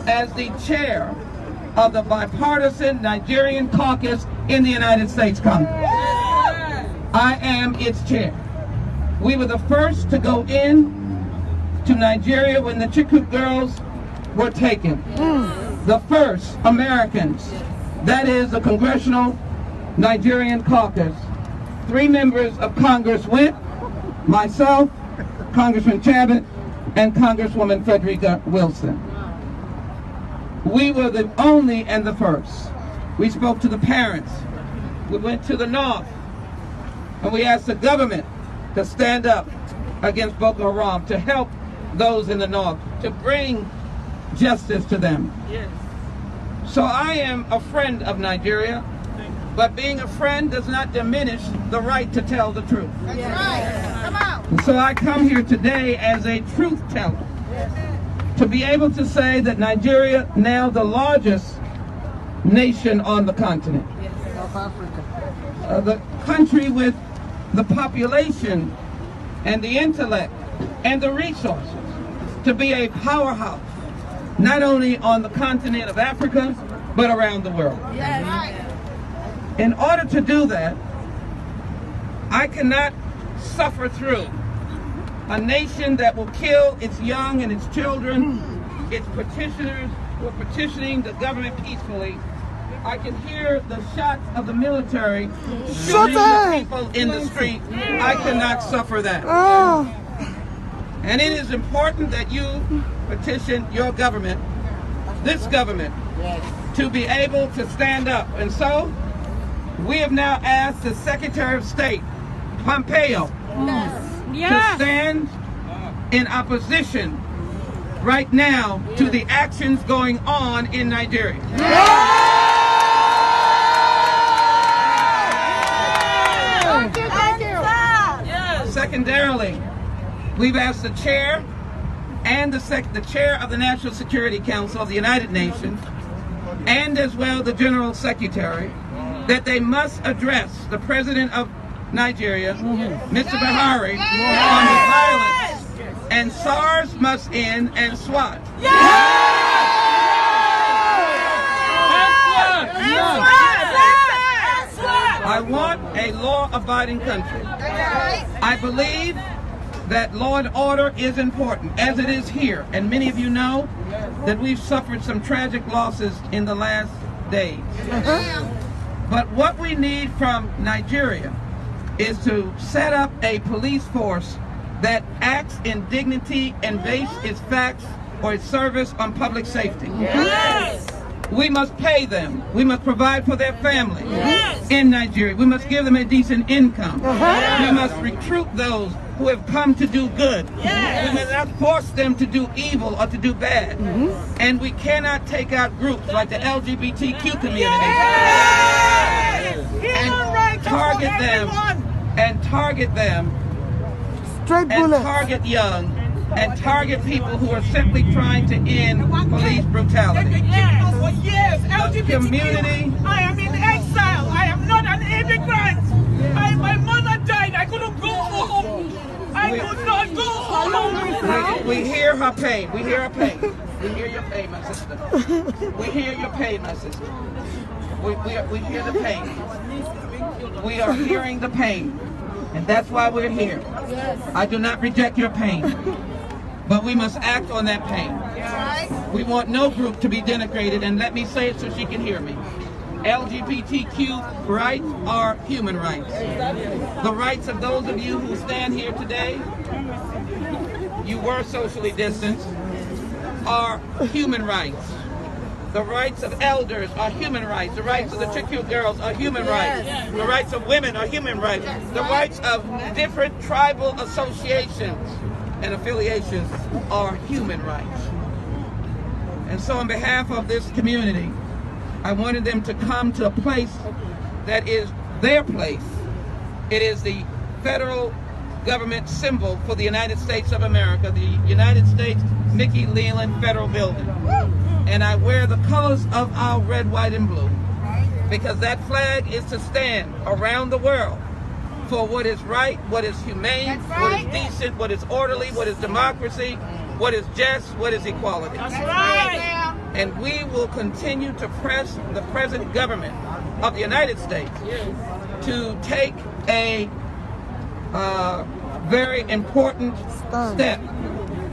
as the chair of the bipartisan Nigerian caucus in the United States Congress. I am its chair. We were the first to go in to Nigeria when the Chibok girls were taken. The first Americans. That is the Congressional Nigerian Caucus. 3 members of Congress went, myself, Congressman Chabot, and Congresswoman Frederica Wilson. We were the only and the first. We spoke to the parents. We went to the north, and we asked the government to stand up against Boko Haram, to help those in the north, to bring justice to them. Yes. So I am a friend of Nigeria, but being a friend does not diminish the right to tell the truth. That's right. Come on. And so I come here today as a truth teller, to be able to say that Nigeria, now the largest nation on the continent, South Africa, the country with the population and the intellect and the resources to be a powerhouse, not only on the continent of Africa, but around the world. Yes. In order to do that, I cannot suffer through a nation that will kill its young and its children, its petitioners who are petitioning the government peacefully. I can hear the shots of the military shooting the people in the street. I cannot suffer that. And it is important that you petition your government, this government, to be able to stand up. And so, we have now asked the Secretary of State, Pompeo, to stand in opposition right now to the actions going on in Nigeria. Secondarily, we've asked the chair and the chair of the National Security Council of the United Nations, and as well the General Secretary, that they must address the President of Nigeria, Mr. Buhari, on the violence, and SARS must end, and SWAT. I want a law-abiding country. I believe that law and order is important, as it is here. And many of you know that we've suffered some tragic losses in the last days. But what we need from Nigeria is to set up a police force that acts in dignity and base its facts or its service on public safety. Yes. We must pay them. We must provide for their families in Nigeria. We must give them a decent income. We must recruit those who have come to do good. We must not force them to do evil or to do bad. And we cannot take out groups like the LGBTQ community and target them and target young and target people who are simply trying to end police brutality. The community. I am in exile. I am not an immigrant. My mother died. I couldn't go home. I could not go home. We hear her pain. We hear her pain. We hear your pain, my sister. We hear your pain, my sister. We hear the pain. We are hearing the pain. And that's why we're here. I do not reject your pain. But we must act on that pain. We want no group to be denigrated, and let me say it so she can hear me. LGBTQ rights are human rights. The rights of those of you who stand here today, you were socially distanced, are human rights. The rights of elders are human rights. The rights of the Chibok girls are human rights. The rights of women are human rights. The rights of different tribal associations and affiliations are human rights. And so on behalf of this community, I wanted them to come to a place that is their place. It is the federal government symbol for the United States of America, the United States Mickey Leland Federal Building. And I wear the colors of our red, white, and blue, because that flag is to stand around the world for what is right, what is humane, what is decent, what is orderly, what is democracy, what is just, what is equality. That's right. And we will continue to press the present government of the United States to take a very important step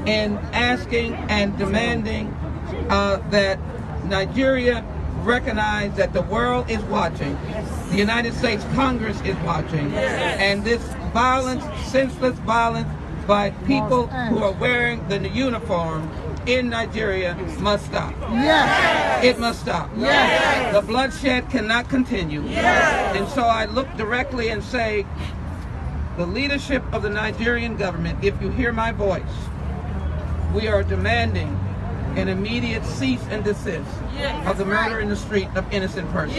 in asking and demanding that Nigeria recognize that the world is watching, the United States Congress is watching, and this violence, senseless violence by people who are wearing the uniform in Nigeria must stop. Yes. It must stop. Yes. The bloodshed cannot continue. Yes. And so I look directly and say, the leadership of the Nigerian government, if you hear my voice, we are demanding an immediate cease and desist of the murder in the street of innocent persons.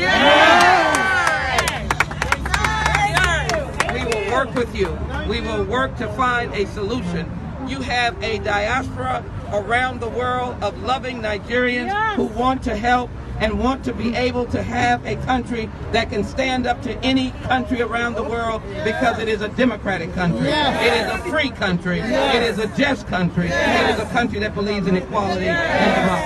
We will work with you. We will work to find a solution. You have a diaspora around the world of loving Nigerians who want to help and want to be able to have a country that can stand up to any country around the world because it is a democratic country. It is a free country. It is a just country. It is a country that believes in equality and democracy.